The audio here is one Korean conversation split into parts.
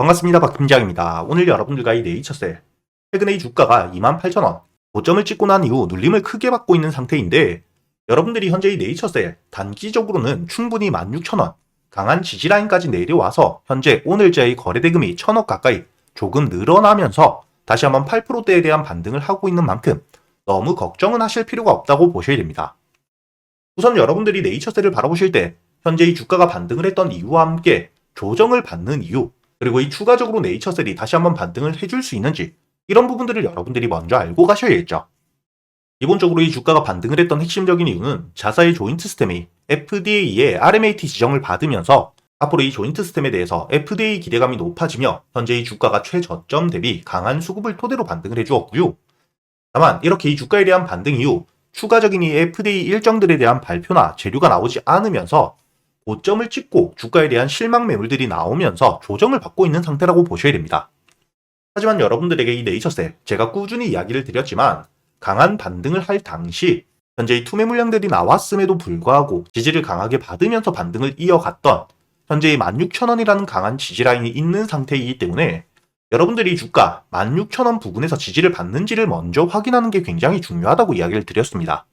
반갑습니다. 박 팀장입니다. 오늘 여러분들과 이 네이처셀, 최근에 이 주가가 28,000원, 고점을 찍고 난 이후 눌림을 크게 받고 있는 상태인데, 여러분들이 현재 이 네이처셀, 단기적으로는 충분히 16,000원, 강한 지지라인까지 내려와서 현재 오늘자의 거래대금이 1,000억 가까이 조금 늘어나면서 다시 한번 8%대에 대한 반등을 하고 있는 만큼 너무 걱정은 하실 필요가 없다고 보셔야 됩니다. 우선 여러분들이 네이처셀을 바라보실 때 현재 이 주가가 반등을 했던 이유와 함께 조정을 받는 이유, 그리고 이 추가적으로 네이처셀이 다시 한번 반등을 해줄 수 있는지, 이런 부분들을 여러분들이 먼저 알고 가셔야겠죠. 기본적으로 이 주가가 반등을 했던 핵심적인 이유는 자사의 조인트 스템이 FDA의 RMAT 지정을 받으면서 앞으로 이 조인트 스템에 대해서 FDA 기대감이 높아지며 현재 이 주가가 최저점 대비 강한 수급을 토대로 반등을 해주었고요. 다만 이렇게 이 주가에 대한 반등 이후 추가적인 이 FDA 일정들에 대한 발표나 재료가 나오지 않으면서 고점을 찍고 주가에 대한 실망 매물들이 나오면서 조정을 받고 있는 상태라고 보셔야 됩니다. 하지만 여러분들에게 이 네이처셀, 제가 꾸준히 이야기를 드렸지만 강한 반등을 할 당시 현재 이 투매 물량들이 나왔음에도 불구하고 지지를 강하게 받으면서 반등을 이어갔던 현재 이 16,000원이라는 강한 지지라인이 있는 상태이기 때문에 여러분들이 주가 16,000원 부근에서 지지를 받는지를 먼저 확인하는 게 굉장히 중요하다고 이야기를 드렸습니다.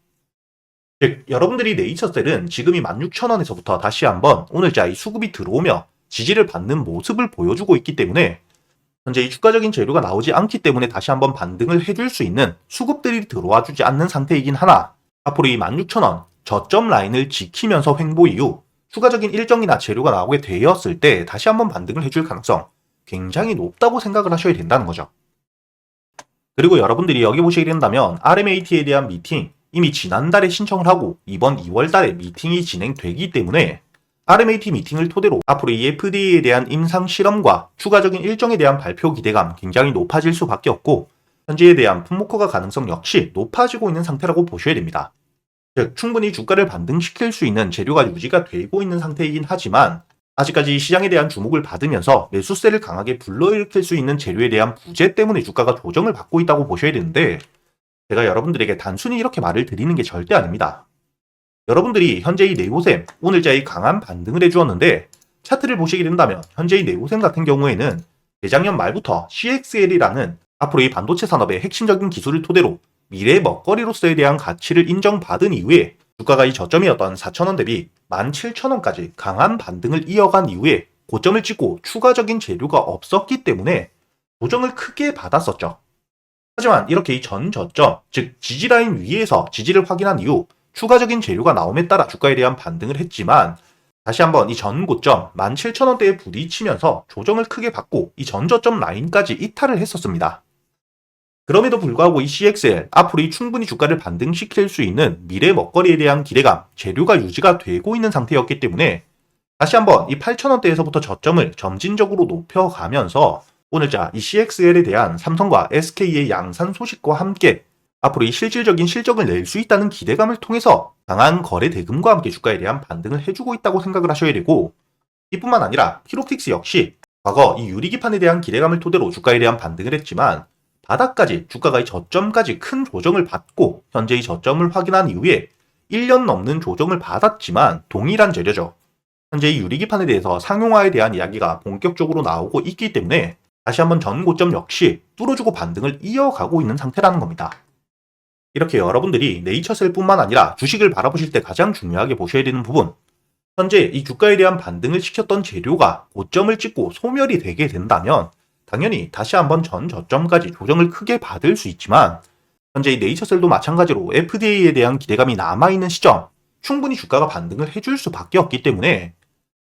즉, 여러분들이 네이처셀은 지금이 16,000원에서부터 다시 한번 오늘자 이 수급이 들어오며 지지를 받는 모습을 보여주고 있기 때문에 현재 이 주가적인 재료가 나오지 않기 때문에 다시 한번 반등을 해줄 수 있는 수급들이 들어와 주지 않는 상태이긴 하나, 앞으로 이 16,000원 저점 라인을 지키면서 횡보 이후 추가적인 일정이나 재료가 나오게 되었을 때 다시 한번 반등을 해줄 가능성 굉장히 높다고 생각을 하셔야 된다는 거죠. 그리고 여러분들이 여기 보시게 된다면 RMAT에 대한 미팅, 이미 지난달에 신청을 하고 이번 2월달에 미팅이 진행되기 때문에 RMAT 미팅을 토대로 앞으로 이 FDA에 대한 임상 실험과 추가적인 일정에 대한 발표 기대감 굉장히 높아질 수밖에 없고 현재에 대한 품목허가 가능성 역시 높아지고 있는 상태라고 보셔야 됩니다. 즉, 충분히 주가를 반등시킬 수 있는 재료가 유지가 되고 있는 상태이긴 하지만 아직까지 시장에 대한 주목을 받으면서 매수세를 강하게 불러일으킬 수 있는 재료에 대한 부재 때문에 주가가 조정을 받고 있다고 보셔야 되는데, 제가 여러분들에게 단순히 이렇게 말을 드리는 게 절대 아닙니다. 여러분들이 현재 이 네오셈, 오늘자의 강한 반등을 해주었는데 차트를 보시게 된다면 현재 이 네오셈 같은 경우에는 재작년 말부터 CXL이라는 앞으로 이 반도체 산업의 핵심적인 기술을 토대로 미래 먹거리로서에 대한 가치를 인정받은 이후에 주가가 이 저점이었던 4,000원 대비 17,000원까지 강한 반등을 이어간 이후에 고점을 찍고 추가적인 재료가 없었기 때문에 조정을 크게 받았었죠. 하지만 이렇게 이 전 저점, 즉 지지라인 위에서 지지를 확인한 이후 추가적인 재료가 나옴에 따라 주가에 대한 반등을 했지만 다시 한번 이 전 고점 17,000원대에 부딪히면서 조정을 크게 받고 이 전 저점 라인까지 이탈을 했었습니다. 그럼에도 불구하고 이 CXL, 앞으로 이 충분히 주가를 반등시킬 수 있는 미래 먹거리에 대한 기대감, 재료가 유지가 되고 있는 상태였기 때문에 다시 한번 이 8,000원대에서부터 저점을 점진적으로 높여가면서 오늘자 이 CXL에 대한 삼성과 SK의 양산 소식과 함께 앞으로 이 실질적인 실적을 낼 수 있다는 기대감을 통해서 강한 거래 대금과 함께 주가에 대한 반등을 해주고 있다고 생각을 하셔야 되고, 이뿐만 아니라 키롭틱스 역시 과거 이 유리기판에 대한 기대감을 토대로 주가에 대한 반등을 했지만 바닥까지 주가가 이 저점까지 큰 조정을 받고 현재 이 저점을 확인한 이후에 1년 넘는 조정을 받았지만 동일한 재료죠. 현재 이 유리기판에 대해서 상용화에 대한 이야기가 본격적으로 나오고 있기 때문에 다시 한번 전 고점 역시 뚫어주고 반등을 이어가고 있는 상태라는 겁니다. 이렇게 여러분들이 네이처셀뿐만 아니라 주식을 바라보실 때 가장 중요하게 보셔야 되는 부분, 현재 이 주가에 대한 반등을 시켰던 재료가 고점을 찍고 소멸이 되게 된다면 당연히 다시 한번 전 저점까지 조정을 크게 받을 수 있지만 현재 이 네이처셀도 마찬가지로 FDA에 대한 기대감이 남아있는 시점 충분히 주가가 반등을 해줄 수밖에 없기 때문에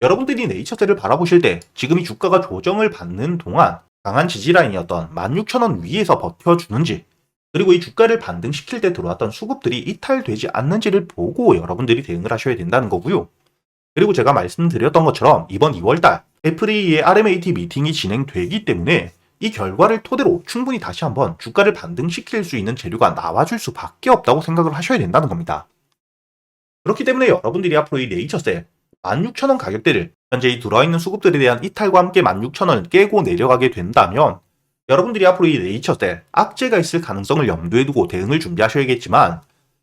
여러분들이 네이처셀을 바라보실 때 지금 이 주가가 조정을 받는 동안 강한 지지라인이었던 16,000원 위에서 버텨주는지, 그리고 이 주가를 반등시킬 때 들어왔던 수급들이 이탈되지 않는지를 보고 여러분들이 대응을 하셔야 된다는 거고요. 그리고 제가 말씀드렸던 것처럼 이번 2월달 FDA의 RMAT 미팅이 진행되기 때문에 이 결과를 토대로 충분히 다시 한번 주가를 반등시킬 수 있는 재료가 나와줄 수밖에 없다고 생각을 하셔야 된다는 겁니다. 그렇기 때문에 여러분들이 앞으로 이 네이처셀 16,000원 가격대를 현재 이 들어와있는 수급들에 대한 이탈과 함께 16,000원을 깨고 내려가게 된다면 여러분들이 앞으로 이 네이처셀 악재가 있을 가능성을 염두에 두고 대응을 준비하셔야겠지만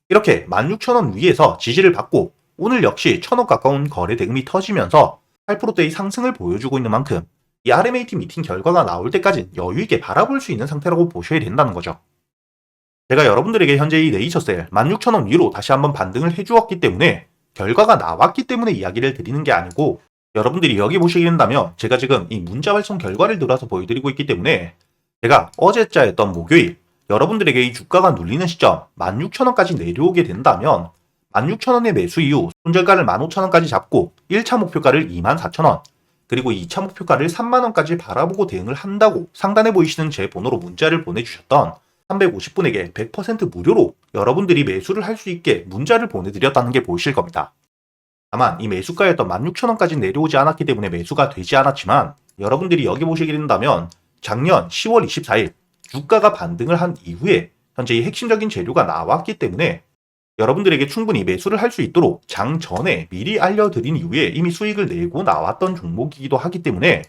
이렇게 16,000원 위에서 지지를 받고 오늘 역시 1,000억 가까운 거래 대금이 터지면서 8%대의 상승을 보여주고 있는 만큼 이 RMAT 미팅 결과가 나올 때까지 여유있게 바라볼 수 있는 상태라고 보셔야 된다는 거죠. 제가 여러분들에게 현재 이 네이처셀 16,000원 위로 다시 한번 반등을 해주었기 때문에 결과가 나왔기 때문에 이야기를 드리는 게 아니고 여러분들이 여기 보시게 된다면 제가 지금 이 문자 발송 결과를 들어서 보여드리고 있기 때문에 제가 어제자였던 목요일 여러분들에게 이 주가가 눌리는 시점 16,000원까지 내려오게 된다면 16,000원의 매수 이후 손절가를 15,000원까지 잡고 1차 목표가를 24,000원 그리고 2차 목표가를 3만원까지 바라보고 대응을 한다고 상단에 보이시는 제 번호로 문자를 보내주셨던 350분에게 100% 무료로 여러분들이 매수를 할 수 있게 문자를 보내드렸다는 게 보이실 겁니다. 다만 이 매수가였던 16,000원까지 내려오지 않았기 때문에 매수가 되지 않았지만 여러분들이 여기 보시게 된다면 작년 10월 24일 주가가 반등을 한 이후에 현재 이 핵심적인 재료가 나왔기 때문에 여러분들에게 충분히 매수를 할 수 있도록 장 전에 미리 알려드린 이후에 이미 수익을 내고 나왔던 종목이기도 하기 때문에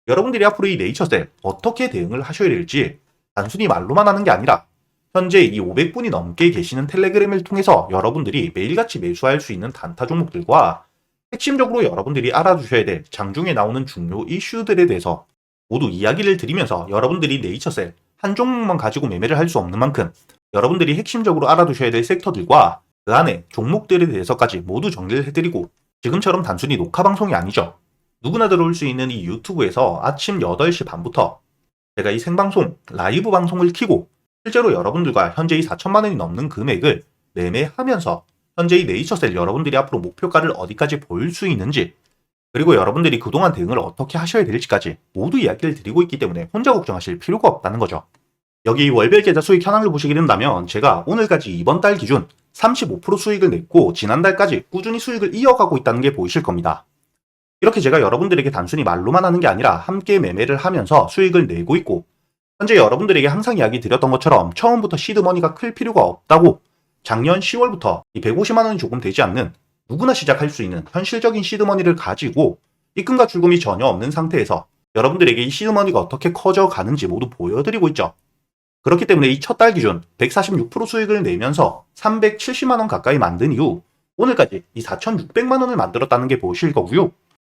여러분들이 앞으로 이 네이처셀 어떻게 대응을 하셔야 될지 단순히 말로만 하는 게 아니라 현재 이 500분이 넘게 계시는 텔레그램을 통해서 여러분들이 매일같이 매수할 수 있는 단타 종목들과 핵심적으로 여러분들이 알아두셔야 될 장중에 나오는 중요 이슈들에 대해서 모두 이야기를 드리면서 여러분들이 네이처셀 한 종목만 가지고 매매를 할 수 없는 만큼 여러분들이 핵심적으로 알아두셔야 될 섹터들과 그 안에 종목들에 대해서까지 모두 정리를 해드리고 지금처럼 단순히 녹화 방송이 아니죠. 누구나 들어올 수 있는 이 유튜브에서 아침 8시 반부터 제가 이 생방송, 라이브 방송을 켜고 실제로 여러분들과 현재 이 4천만 원이 넘는 금액을 매매하면서 현재 이 네이처셀 여러분들이 앞으로 목표가를 어디까지 보일 수 있는지 그리고 여러분들이 그동안 대응을 어떻게 하셔야 될지까지 모두 이야기를 드리고 있기 때문에 혼자 걱정하실 필요가 없다는 거죠. 여기 월별 계좌 수익 현황을 보시게 된다면 제가 오늘까지 이번 달 기준 35% 수익을 냈고 지난달까지 꾸준히 수익을 이어가고 있다는 게 보이실 겁니다. 이렇게 제가 여러분들에게 단순히 말로만 하는 게 아니라 함께 매매를 하면서 수익을 내고 있고 현재 여러분들에게 항상 이야기 드렸던 것처럼 처음부터 시드머니가 클 필요가 없다고 작년 10월부터 이 150만 원이 조금 되지 않는 누구나 시작할 수 있는 현실적인 시드머니를 가지고 입금과 출금이 전혀 없는 상태에서 여러분들에게 이 시드머니가 어떻게 커져가는지 모두 보여드리고 있죠. 그렇기 때문에 이 첫 달 기준 146% 수익을 내면서 370만 원 가까이 만든 이후 오늘까지 이 4,600만 원을 만들었다는 게 보이실 거고요.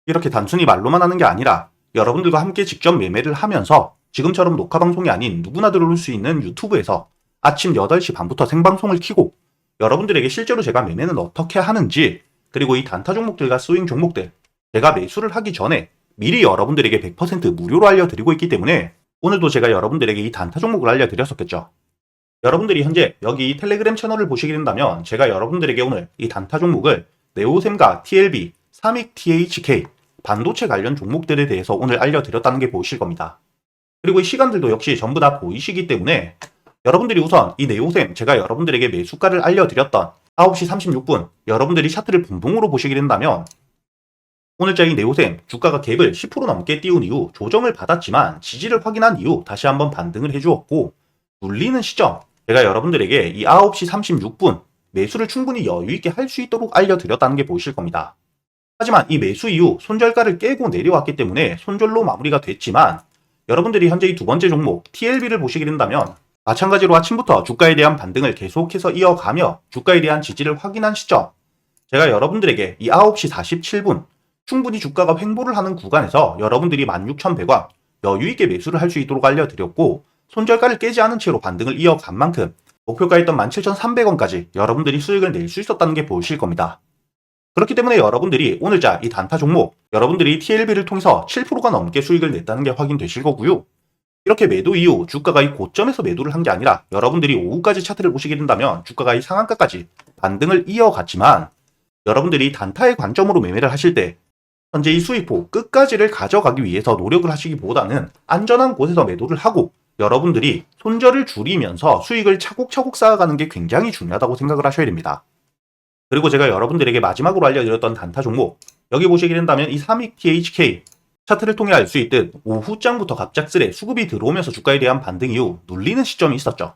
이렇게 단순히 말로만 하는 게 아니라 여러분들과 함께 직접 매매를 하면서 지금처럼 녹화 방송이 아닌 누구나 들어올 수 있는 유튜브에서 아침 8시 반부터 생방송을 켜고 여러분들에게 실제로 제가 매매는 어떻게 하는지 그리고 이 단타 종목들과 스윙 종목들 제가 매수를 하기 전에 미리 여러분들에게 100% 무료로 알려드리고 있기 때문에 오늘도 제가 여러분들에게 이 단타 종목을 알려드렸었겠죠. 여러분들이 현재 여기 텔레그램 채널을 보시게 된다면 제가 여러분들에게 오늘 이 단타 종목을 네오셈과 TLB, 삼익 THK, 반도체 관련 종목들에 대해서 오늘 알려드렸다는 게 보이실 겁니다. 그리고 이 시간들도 역시 전부 다 보이시기 때문에 여러분들이 우선 이 네오셈 제가 여러분들에게 매수가를 알려드렸던 9시 36분 여러분들이 차트를 분봉으로 보시게 된다면 오늘자 이 네오셈 주가가 갭을 10% 넘게 띄운 이후 조정을 받았지만 지지를 확인한 이후 다시 한번 반등을 해주었고 눌리는 시점 제가 여러분들에게 이 9시 36분 매수를 충분히 여유있게 할 수 있도록 알려드렸다는 게 보이실 겁니다. 하지만 이 매수 이후 손절가를 깨고 내려왔기 때문에 손절로 마무리가 됐지만 여러분들이 현재 이 두 번째 종목 TLB를 보시게 된다면 마찬가지로 아침부터 주가에 대한 반등을 계속해서 이어가며 주가에 대한 지지를 확인한 시점 제가 여러분들에게 이 9시 47분 충분히 주가가 횡보를 하는 구간에서 여러분들이 16,100원 여유있게 매수를 할 수 있도록 알려드렸고 손절가를 깨지 않은 채로 반등을 이어간 만큼 목표가였던 17,300원까지 여러분들이 수익을 낼 수 있었다는 게 보이실 겁니다. 그렇기 때문에 여러분들이 오늘자 이 단타 종목 여러분들이 TLB를 통해서 7%가 넘게 수익을 냈다는 게 확인되실 거고요. 이렇게 매도 이후 주가가 이 고점에서 매도를 한 게 아니라 여러분들이 오후까지 차트를 보시게 된다면 주가가 이 상한가까지 반등을 이어갔지만 여러분들이 단타의 관점으로 매매를 하실 때 현재 이 수익폭 끝까지를 가져가기 위해서 노력을 하시기보다는 안전한 곳에서 매도를 하고 여러분들이 손절을 줄이면서 수익을 차곡차곡 쌓아가는 게 굉장히 중요하다고 생각을 하셔야 됩니다. 그리고 제가 여러분들에게 마지막으로 알려드렸던 단타 종목 여기 보시게 된다면 이 삼익 THK 차트를 통해 알 수 있듯 오후장부터 갑작스레 수급이 들어오면서 주가에 대한 반등 이후 눌리는 시점이 있었죠.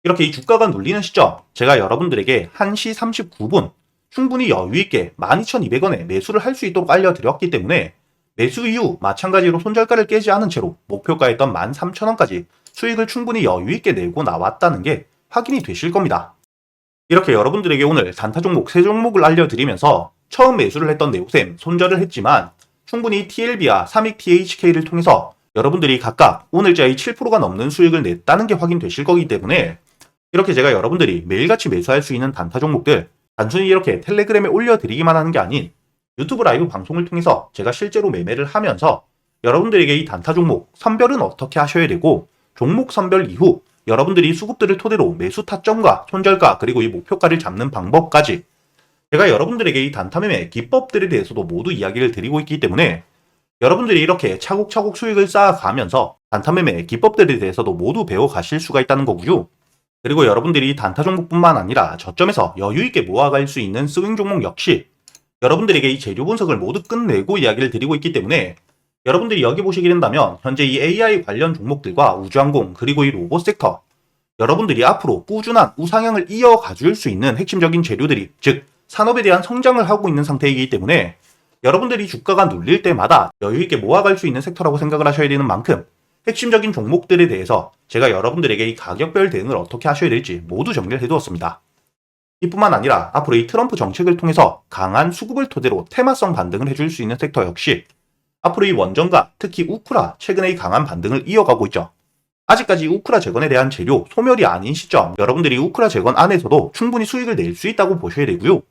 이렇게 이 주가가 눌리는 시점 제가 여러분들에게 1시 39분 충분히 여유있게 12,200원에 매수를 할 수 있도록 알려드렸기 때문에 매수 이후 마찬가지로 손절가를 깨지 않은 채로 목표가였던 13,000원까지 수익을 충분히 여유있게 내고 나왔다는 게 확인이 되실 겁니다. 이렇게 여러분들에게 오늘 단타 종목 3종목을 알려드리면서 처음 매수를 했던 네오셈 손절을 했지만 충분히 TLB와 삼익 THK를 통해서 여러분들이 각각 오늘자의 7%가 넘는 수익을 냈다는 게 확인되실 거기 때문에 이렇게 제가 여러분들이 매일같이 매수할 수 있는 단타 종목들 단순히 이렇게 텔레그램에 올려드리기만 하는 게 아닌 유튜브 라이브 방송을 통해서 제가 실제로 매매를 하면서 여러분들에게 이 단타 종목 선별은 어떻게 하셔야 되고 종목 선별 이후 여러분들이 수급들을 토대로 매수 타점과 손절가 그리고 이 목표가를 잡는 방법까지 제가 여러분들에게 이 단타 매매 기법들에 대해서도 모두 이야기를 드리고 있기 때문에 여러분들이 이렇게 차곡차곡 수익을 쌓아가면서 단타 매매 기법들에 대해서도 모두 배워가실 수가 있다는 거고요. 그리고 여러분들이 단타 종목뿐만 아니라 저점에서 여유있게 모아갈 수 있는 스윙 종목 역시 여러분들에게 이 재료 분석을 모두 끝내고 이야기를 드리고 있기 때문에 여러분들이 여기 보시게 된다면 현재 이 AI 관련 종목들과 우주항공 그리고 이 로봇 섹터 여러분들이 앞으로 꾸준한 우상향을 이어가줄 수 있는 핵심적인 재료들이 즉 산업에 대한 성장을 하고 있는 상태이기 때문에 여러분들이 주가가 눌릴 때마다 여유있게 모아갈 수 있는 섹터라고 생각을 하셔야 되는 만큼 핵심적인 종목들에 대해서 제가 여러분들에게 이 가격별 대응을 어떻게 하셔야 될지 모두 정리를 해두었습니다. 이뿐만 아니라 앞으로 이 트럼프 정책을 통해서 강한 수급을 토대로 테마성 반등을 해줄 수 있는 섹터 역시 앞으로 이 원전과 특히 우크라 최근에 이 강한 반등을 이어가고 있죠. 아직까지 우크라 재건에 대한 재료 소멸이 아닌 시점 여러분들이 우크라 재건 안에서도 충분히 수익을 낼 수 있다고 보셔야 되고요.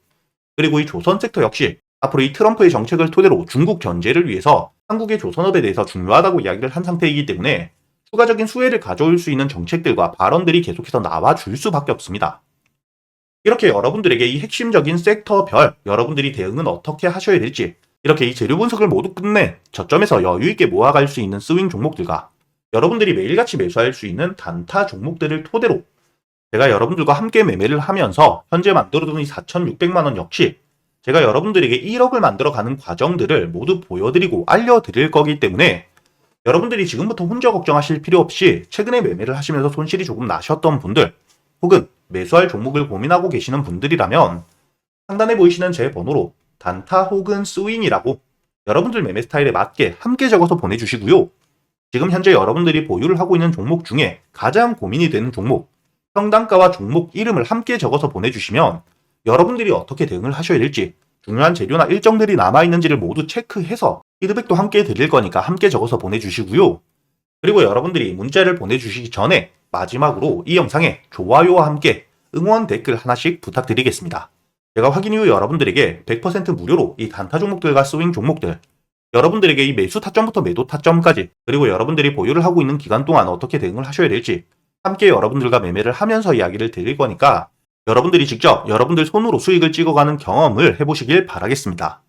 그리고 이 조선 섹터 역시 앞으로 이 트럼프의 정책을 토대로 중국 견제를 위해서 한국의 조선업에 대해서 중요하다고 이야기를 한 상태이기 때문에 추가적인 수혜를 가져올 수 있는 정책들과 발언들이 계속해서 나와줄 수밖에 없습니다. 이렇게 여러분들에게 이 핵심적인 섹터별 여러분들이 대응은 어떻게 하셔야 될지 이렇게 이 재료 분석을 모두 끝내 저점에서 여유있게 모아갈 수 있는 스윙 종목들과 여러분들이 매일같이 매수할 수 있는 단타 종목들을 토대로 제가 여러분들과 함께 매매를 하면서 현재 만들어둔 이 4,600만원 역시 제가 여러분들에게 1억을 만들어가는 과정들을 모두 보여드리고 알려드릴 거기 때문에 여러분들이 지금부터 혼자 걱정하실 필요 없이 최근에 매매를 하시면서 손실이 조금 나셨던 분들 혹은 매수할 종목을 고민하고 계시는 분들이라면 상단에 보이시는 제 번호로 단타 혹은 스윙이라고 여러분들 매매 스타일에 맞게 함께 적어서 보내주시고요. 지금 현재 여러분들이 보유를 하고 있는 종목 중에 가장 고민이 되는 종목, 평단가와 종목 이름을 함께 적어서 보내주시면 여러분들이 어떻게 대응을 하셔야 될지 중요한 재료나 일정들이 남아있는지를 모두 체크해서 피드백도 함께 드릴 거니까 함께 적어서 보내주시고요. 그리고 여러분들이 문자를 보내주시기 전에 마지막으로 이 영상에 좋아요와 함께 응원 댓글 하나씩 부탁드리겠습니다. 제가 확인 이후 여러분들에게 100% 무료로 이 단타 종목들과 스윙 종목들 여러분들에게 이 매수 타점부터 매도 타점까지 그리고 여러분들이 보유를 하고 있는 기간 동안 어떻게 대응을 하셔야 될지 함께 여러분들과 매매를 하면서 이야기를 드릴 거니까 여러분들이 직접 여러분들 손으로 수익을 찍어가는 경험을 해보시길 바라겠습니다.